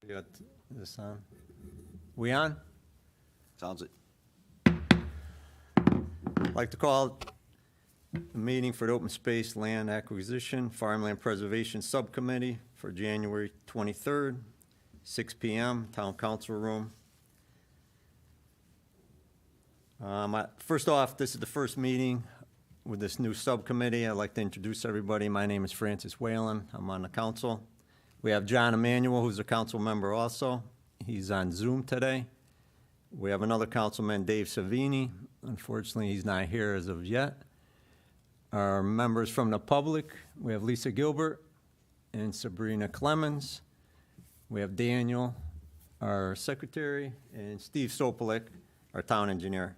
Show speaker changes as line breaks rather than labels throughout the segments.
We got this on. We on?
Sounds it.
I'd like to call the meeting for the Open Space Land Acquisition Farmland Preservation Subcommittee for January 23rd, 6 PM, Town Council Room. First off, this is the first meeting with this new subcommittee. I'd like to introduce everybody. My name is Francis Whalen. I'm on the council. We have John Emanuel, who's a council member also. He's on Zoom today. We have another councilman, Dave Savini. Unfortunately, he's not here as of yet. Our members from the public, we have Lisa Gilbert and Sabrina Clemens. We have Daniel, our secretary, and Steve Sopolik, our town engineer.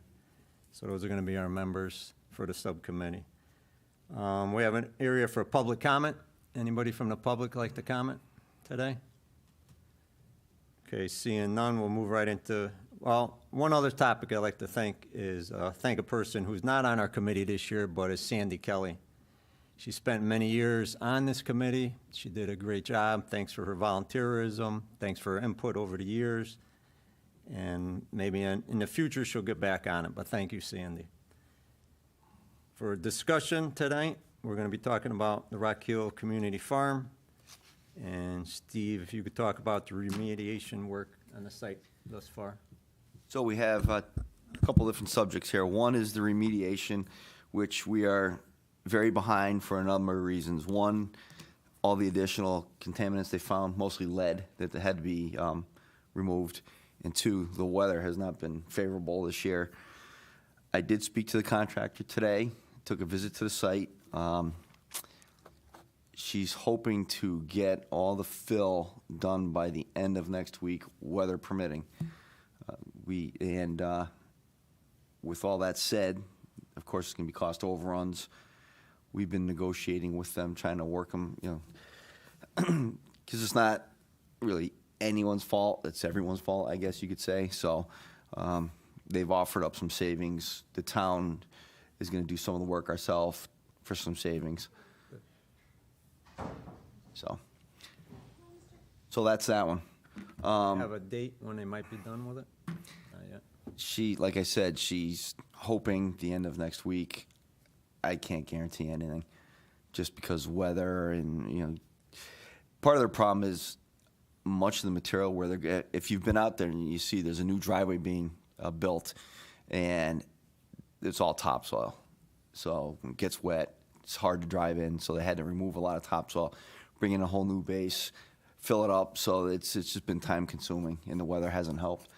So those are going to be our members for the subcommittee. We have an area for public comment. Anybody from the public like to comment today? Okay, seeing none, we'll move right into, well, one other topic I'd like to thank is thank a person who's not on our committee this year, but is Sandy Kelly. She spent many years on this committee. She did a great job. Thanks for her volunteerism. Thanks for her input over the years. And maybe in the future, she'll get back on it, but thank you, Sandy. For discussion tonight, we're going to be talking about the Rock Hill Community Farm. And Steve, if you could talk about the remediation work on the site thus far.
So we have a couple different subjects here. One is the remediation, which we are very behind for a number of reasons. One, all the additional contaminants they found, mostly lead, that had to be removed. And two, the weather has not been favorable this year. I did speak to the contractor today, took a visit to the site. She's hoping to get all the fill done by the end of next week, weather permitting. With all that said, of course, it's going to be cost overruns. We've been negotiating with them, trying to work them, because it's not really anyone's fault. It's everyone's fault, I guess you could say. So they've offered up some savings. The town is going to do some of the work ourselves for some savings. So that's that one.
Have a date when they might be done with it? Not yet.
Like I said, she's hoping the end of next week. I can't guarantee anything, just because weather and part of their problem is much of the material where they're. If you've been out there and you see there's a new driveway being built, and it's all topsoil, so when it gets wet, it's hard to drive in. So they had to remove a lot of topsoil, bring in a whole new base, fill it up. So it's just been time consuming, and the weather hasn't helped.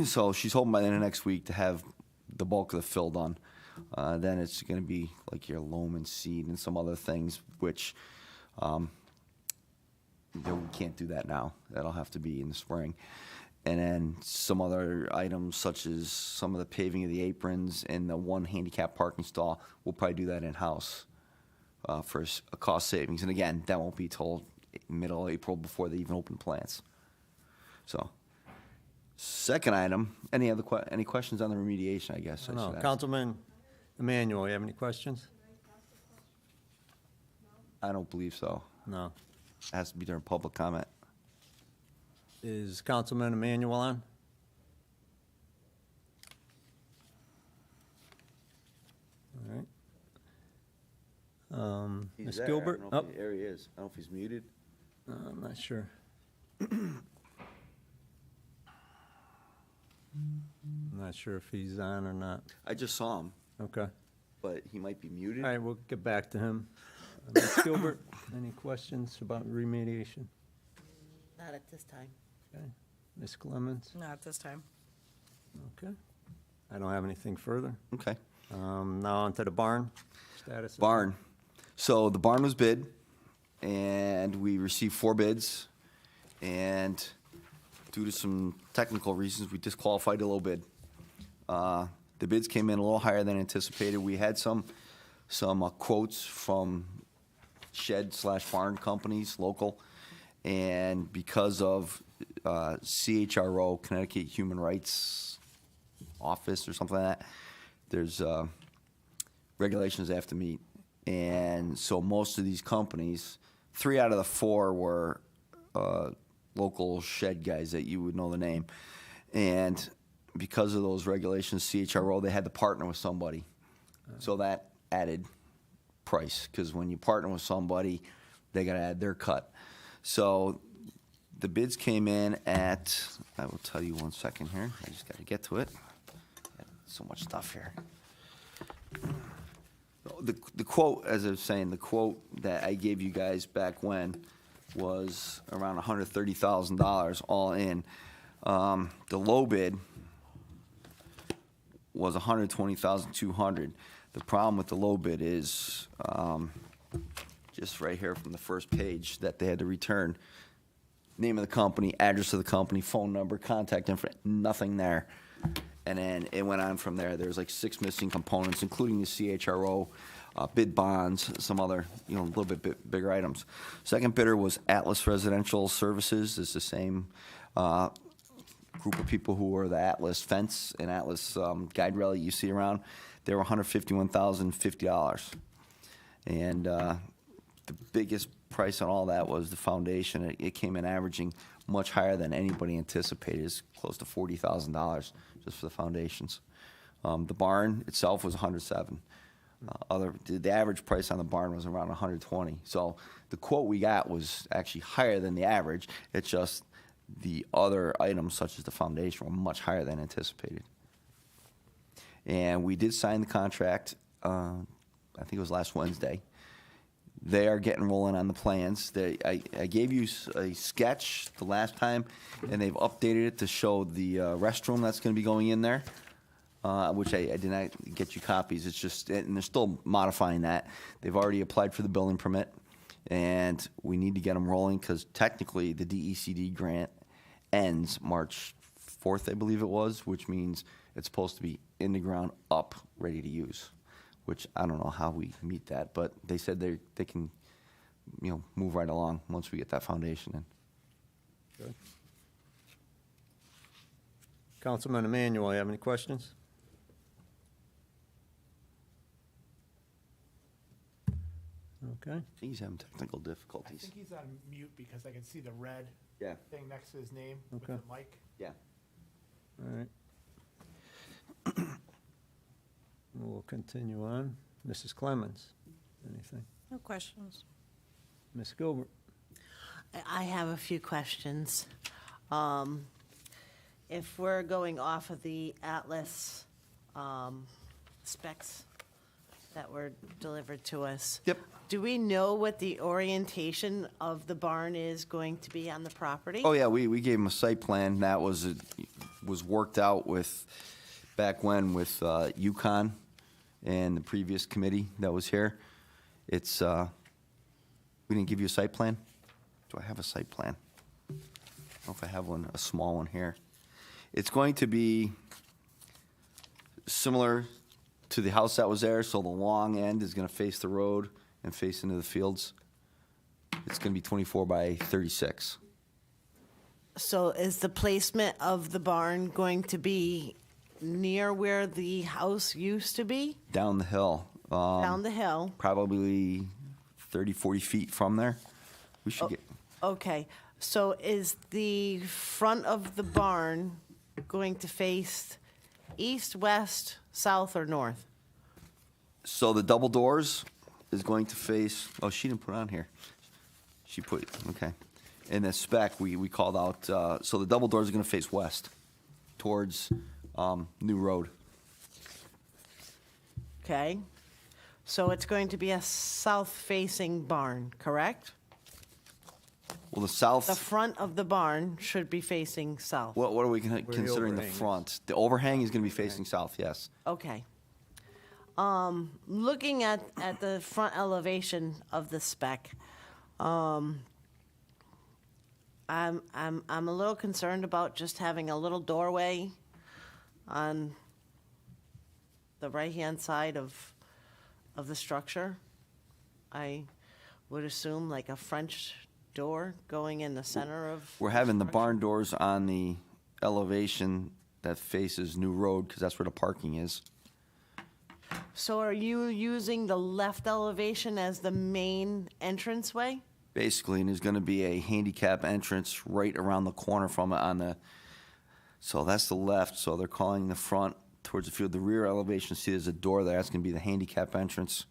So she's hoping by the end of next week to have the bulk of the fill done. Then it's going to be like your loam and seed and some other things, which we can't do that now. That'll have to be in the spring. And then some other items, such as some of the paving of the aprons and the one handicap parking stall, we'll probably do that in-house for a cost savings. And again, that won't be till middle of April before they even open plants. So, second item, any questions on the remediation, I guess?
No, Councilman Emanuel, you have any questions?
I don't believe so.
No.
It has to be during public comment.
Is Councilman Emanuel on? All right. Ms. Gilbert? Oh,
There he is. I don't know if he's muted.
I'm not sure. I'm not sure if he's on or not.
I just saw him,
Okay.
but he might be muted.
All right, we'll get back to him. Ms. Gilbert, any questions about remediation?
Not at this time.
Okay. Ms. Clemens?
Not at this time.
Okay. I don't have anything further.
Okay.
Now on to the barn status. of-
Barn. So the barn was bid, and we received 4 bids, and due to some technical reasons, we disqualified a little bid. The bids came in a little higher than anticipated. We had some quotes from shed/barn companies, local, and because of CHRO, Connecticut Human Rights Office or something like that, there's regulations they have to meet. And so most of these companies, 3 out of the 4 were local shed guys that you would know the name. And because of those regulations, CHRO, they had to partner with somebody. So that added price, because when you partner with somebody, they got to add their cut. So the bids came in at, I will tell you 1 second here. I just got to get to it. So much stuff here. The quote, as I was saying, the quote that I gave you guys back when was around $130,000 all in. The low bid was $120,200. The problem with the low bid is just right here from the first page that they had to return. Name of the company, address of the company, phone number, contact info, nothing there. And then it went on from there. There's like 6 missing components, including the CHRO, bid bonds, some other, a little bit bigger items. Second bidder was Atlas Residential Services. It's the same group of people who were the Atlas fence and Atlas guide rail you see around. They were $151,050. And the biggest price on all that was the foundation. It came in averaging much higher than anybody anticipated. It's close to $40,000 just for the foundations. The barn itself was $107,000. The average price on the barn was around $120,000. So the quote we got was actually higher than the average. It's just the other items, such as the foundation, were much higher than anticipated. And we did sign the contract. I think it was last Wednesday. They are getting rolling on the plans. I gave you a sketch the last time, and they've updated it to show the restroom that's going to be going in there, which I did not get you copies. It's just, and they're still modifying that. They've already applied for the building permit, and we need to get them rolling because technically the DECD grant ends March 4th, I believe it was, which means it's supposed to be in the ground, up, ready to use. Which I don't know how we meet that, but they said they can, move right along once we get that foundation in.
Good. Councilman Emmanuel, you have any questions? Okay.
He's having technical
I
difficulties.
think he's on mute because I can see the red
Yeah,
thing next to his name with
Okay.
the mic.
yeah.
All right. We'll continue on. Mrs. Clemens, anything?
No questions.
Ms. Gilbert?
I have a few questions. If we're going off of the Atlas specs that were delivered to us.
Yep.
Do we know what the orientation of the barn is going to be on the property?
Oh, yeah, we gave him a site plan that was worked out with, back when, with UConn and the previous committee that was here. It's, we didn't give you a site plan? Do I have a site plan? I don't know if I have one, a small one here. It's going to be similar to the house that was there, so the long end is gonna face the road and face into the fields. It's gonna be 24 by 36.
So is the placement of the barn going to be near where the house used to be,
Down the hill.
down the hill?
Probably 30, 40 feet from there. We should get,
Okay, so is the front of the barn going to face east, west, south, or north?
so the double doors is going to face, oh, she didn't put it on here. She put, okay. In the spec, we called out, so the double doors are gonna face west towards New Road.
Okay, so it's going to be a south-facing barn, correct?
Well, the
The
south,
front of the barn should be facing south.
what are we considering the
overhang is.
front? The overhang is gonna be facing south, yes.
Okay. Looking at the front elevation of the spec, I'm a little concerned about just having a little doorway on the right-hand side of the structure. I would assume like a French door going in the center of.
We're having the
structure.
barn doors on the elevation that faces New Road, because that's where the parking is.
So are you using the left elevation as the main entranceway?
basically, and there's going to be a handicap entrance right around the corner from it on the, so that's the left, so they're calling the front towards the field. The rear elevation, see there's a door there, that's going to be the handicap entrance.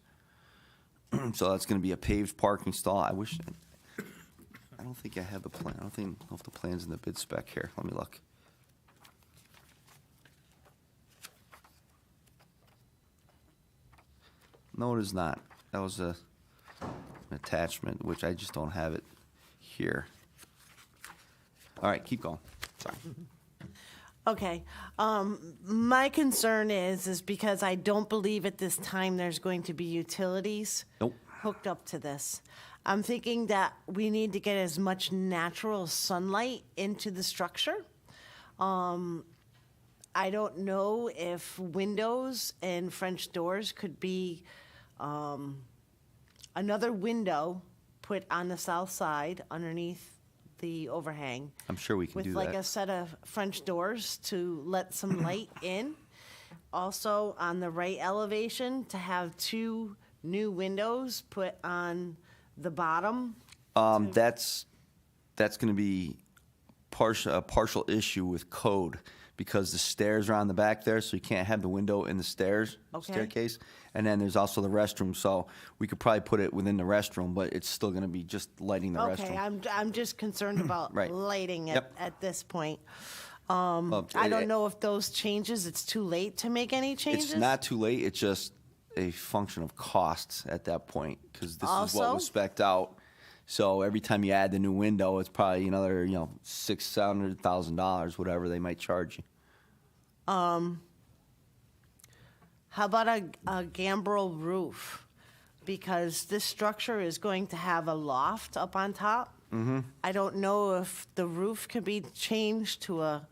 So that's going to be a paved parking stall. I don't think I have the plan. I don't know if the plan's in the bid spec here. Let me look. No, it is not. That was an attachment, which I just don't have it here. All right, keep going. Sorry.
Okay, my concern is because I don't believe at this time there's going to be utilities
Nope.
hooked up to this. I'm thinking that we need to get as much natural sunlight into the structure. I don't know if windows and French doors could be another window put on the south side underneath the overhang.
I'm sure we can do
With like
that.
a set of French doors to let some light in. Also, on the right elevation, to have 2 new windows put on the bottom.
That's going to be a partial issue with code because the stairs are on the back there, so you can't have the window in the
Okay.
staircase. And then there's also the restroom, so we could probably put it within the restroom, but it's still going to be just lighting the
Okay,
restroom.
I'm just concerned about
Right.
lighting
Yep.
at this point.
Well,
I don't know if those changes, it's too late to make any changes?
It's not too late. It's just a function of costs at that point because this is what
Also?
was spec'd out. So every time you add the new window, it's probably another, $600,000-$700,000, whatever they might charge you.
How about a gambrel roof? Because this structure is going to have a loft up on top. Mm-hmm. I don't know if the roof can be changed to a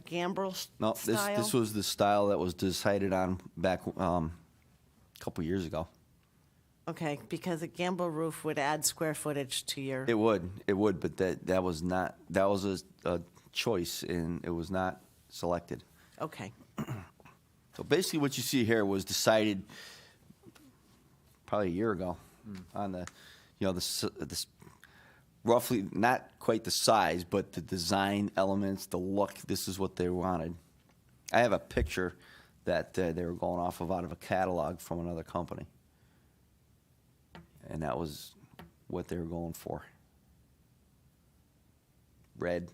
gambrel
No,
style.
this was the style that was decided on back a couple years ago.
Okay, because a gambrel roof would add square footage to your.
It would, but that was not, that was a choice and it was not selected.
Okay,
So basically what you see here was decided probably a year ago on the, this roughly, not quite the size, but the design elements, the look, this is what they wanted. I have a picture that they were going off of out of a catalog from another company. And that was what they were going for. Red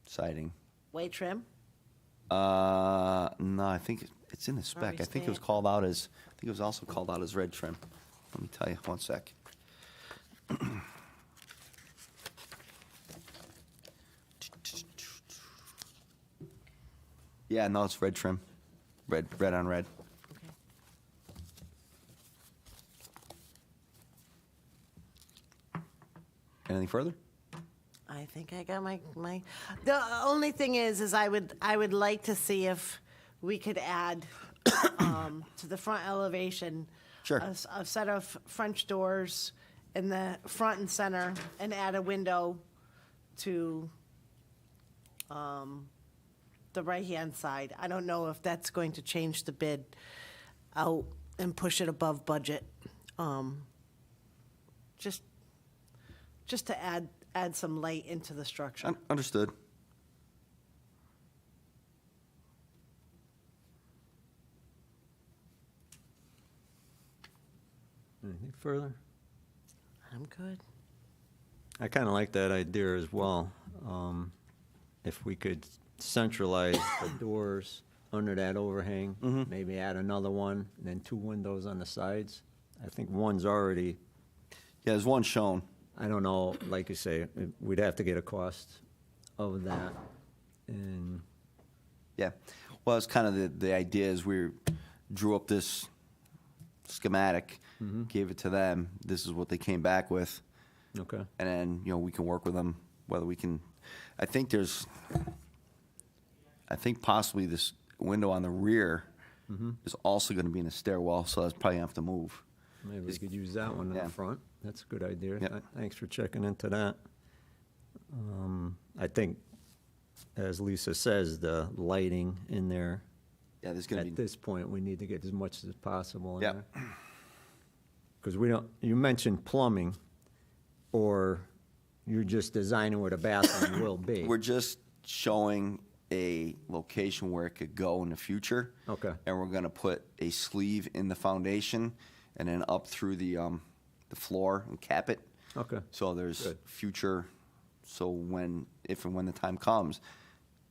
siding.
white trim.
No, I think it's in the spec.
Already
I think it was
stated.
called out as, I think it was also called out as red trim. Let me tell you, one sec. Yeah, no, it's red trim. Red on red.
Okay.
Anything further?
I think I got my. The only thing is I would like to see if we could add to the front elevation.
Sure.
A set of French doors in the front and center and add a window to the right-hand side. I don't know if that's going to change the bid out and push it above budget. Just to add some light into the structure.
Understood.
Anything further?
I'm good.
I kind of like that idea as well. If we could centralize the doors under that overhang, maybe add another one, and then 2 windows on the sides. I think one's already,
Yeah, there's one shown.
I don't know, like you say, we'd have to get a cost of that. And
Yeah. Well, it's kind of the idea is we drew up this schematic, gave it to them. This is what they came back with.
okay,
And then, we can work with them, whether we can, I think possibly this window on the rear is also going to be in a stairwell, so that's probably going to have to move.
maybe we could use that one in
Yeah.
the front. That's a good idea.
Yep.
Thanks for checking into that. I think, as Lisa says, the lighting in there,
Yeah, there's going to
at
be,
this point, we need to get as much as possible in
Yep.
there. Because we don't, you mentioned plumbing, or you're just designing where the bathroom will be?
We're just showing a location where it could go in the future.
Okay.
And we're gonna put a sleeve in the foundation and then up through the floor and cap it.
Okay.
So there's
Good.
future, so if and when the time comes,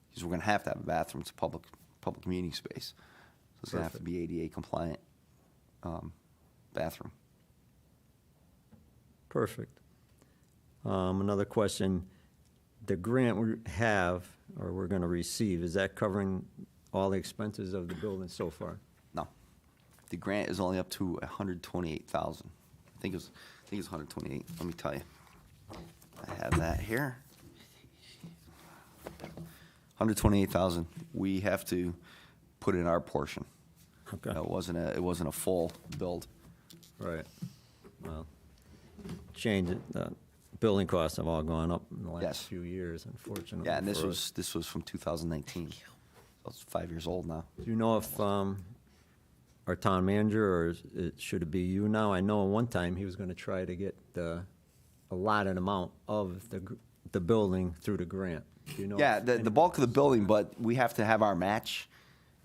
because we're gonna have to have a bathroom, it's a public meeting space. So it's gonna have to be ADA compliant, bathroom.
Perfect. Another question, the grant we have, or we're gonna receive, is that covering all the expenses of the building so far?
No. The grant is only up to 128,000. I think it's 128. Let me tell you. I have that here. 128,000. We have to put in our portion.
Okay.
It wasn't a full build.
Right. Well, change it, building costs have all gone up in the
Yes.
last few years, unfortunately.
Yeah, and
for us.
this was from 2019. So it's 5 years old now.
Do you know if, our town manager, or should it be you now? I know at one time he was gonna try to get a allotted amount of the building through the grant. Do you know?
Yeah,
if
the bulk of the building, but we have to have our match.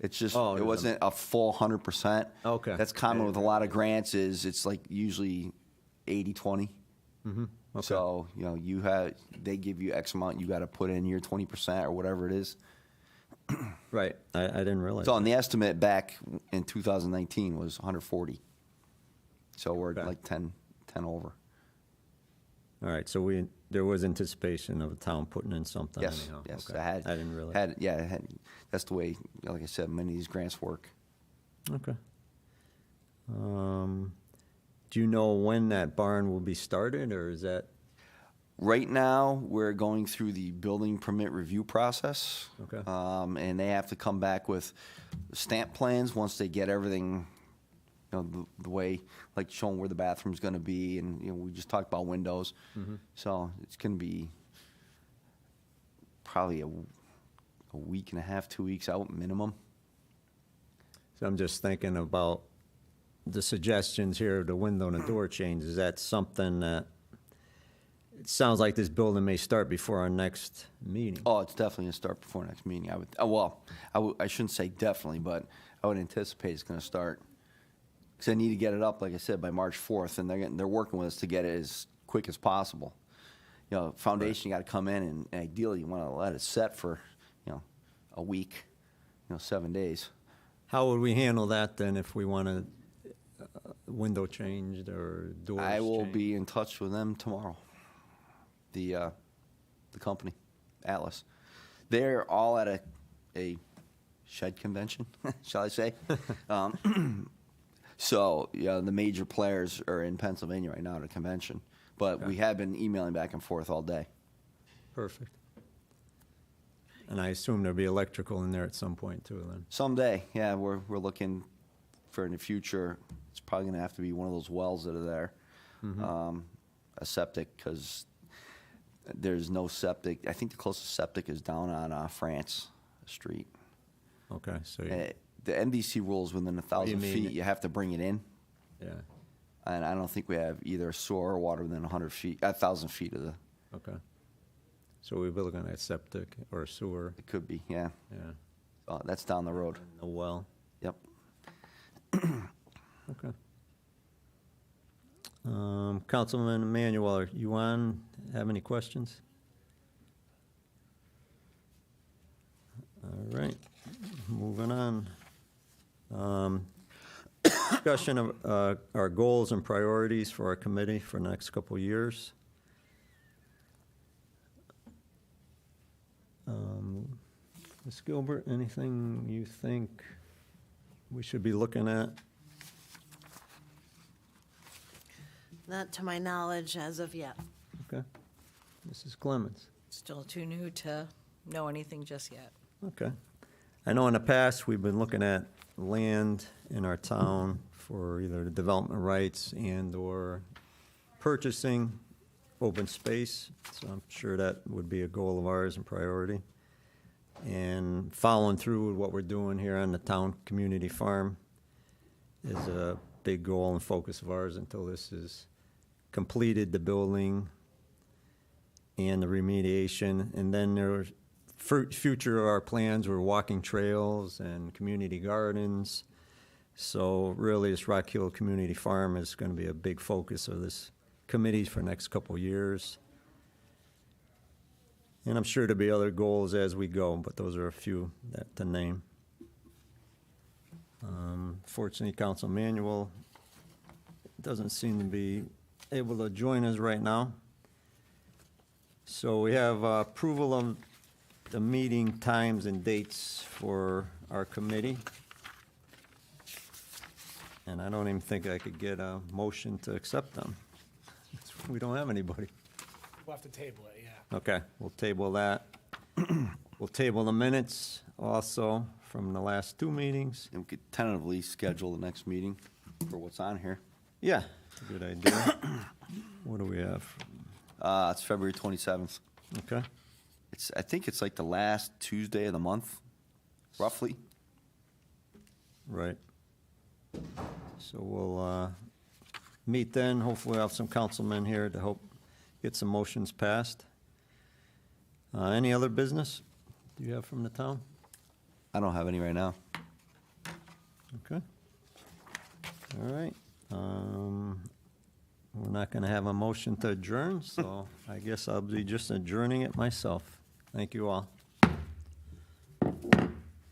It's just,
Oh,
it wasn't a full 100%.
Okay.
That's common with a lot of grants is it's like usually 80-20.
Okay.
So, they give you X amount, you got to put in your 20% or whatever it is.
Right, I didn't realize.
So, and the estimate back in 2019 was 140. So we're
Okay.
like 10 over.
All right, so there was anticipation of the town putting in something
Yes,
anyhow.
yes.
Okay.
I
didn't realize.
That's the way, like I said, many of these grants work.
Okay. Do you know when that barn will be started, or is that,
Right now, we're going through the building permit review process.
Okay.
And they have to come back with stamp plans once they get everything, the way, like showing where the bathroom's gonna be, and, we just talked about windows. So it's gonna be probably a week and a half, 2 weeks out minimum.
so I'm just thinking about the suggestions here, the window and the door change, is that something that, it sounds like this building may start before our next meeting.
Oh, it's definitely gonna start before next meeting. I shouldn't say definitely, but I would anticipate it's gonna start. Because I need to get it up, like I said, by March 4th, and they're working with us to get it as quick as possible. Foundation, you gotta come in, and ideally, you wanna let it set for, a week, 7 days.
How would we handle that then if we want a window changed or doors
I will
changed?
be in touch with them tomorrow. The company, Atlas. They're all at a shed convention, shall I say. So, the major players are in Pennsylvania right now at a convention. But
Okay.
we have been emailing back and forth all day.
Perfect. And I assume there'll be electrical in there at some point too, then?
Someday, yeah, we're looking for in the future. It's probably going to have to be one of those wells that are there. A septic, because there's no septic. I think the closest septic is down on France Street.
Okay, so,
The MDC rules within 1,000
mean-
feet, you have to bring it in.
yeah,
And I don't think we have either sewer or water within 1,000 feet of the,
okay. So we'll be looking at septic or sewer,
it could be, yeah.
yeah,
That's down the road.
a well,
Yep.
okay. Councilman Emmanuel, are you on? Have any questions? All right, moving on. Discussion of our goals and priorities for our committee for the next couple of years. Ms. Gilbert, anything you think we should be looking at?
Not to my knowledge as of yet.
Okay. Mrs. Clemens?
Still too new to know anything just yet.
Okay. I know in the past, we've been looking at land in our town for either the development rights and/or purchasing open space, so I'm sure that would be a goal of ours and priority. And following through with what we're doing here on the town community farm is a big goal and focus of ours until this is completed, the building, and the remediation. And then there, future of our plans were walking trails and community gardens. So really, this Rock Hill Community Farm is going to be a big focus of this committee for the next couple of years. And I'm sure there'll be other goals as we go, but those are a few that to name. Fortunately, Council Manuel doesn't seem to be able to join us right now. So we have approval of the meeting times and dates for our committee. And I don't even think I could get a motion to accept them. We don't have anybody.
We'll have to table it, yeah.
Okay, we'll table that. We'll table the minutes also from the last two meetings.
And we could tentatively schedule the next meeting for what's on here.
Yeah, good idea. What do we have?
It's February 27th.
Okay,
I think it's like the last Tuesday of the month, roughly.
right. So we'll meet then. Hopefully we'll have some councilmen here to help get some motions passed. Any other business do you have from the town?
I don't have any right now.
Okay. All right. We're not going to have a motion to adjourn, so I guess I'll be just adjourning it myself. Thank you all.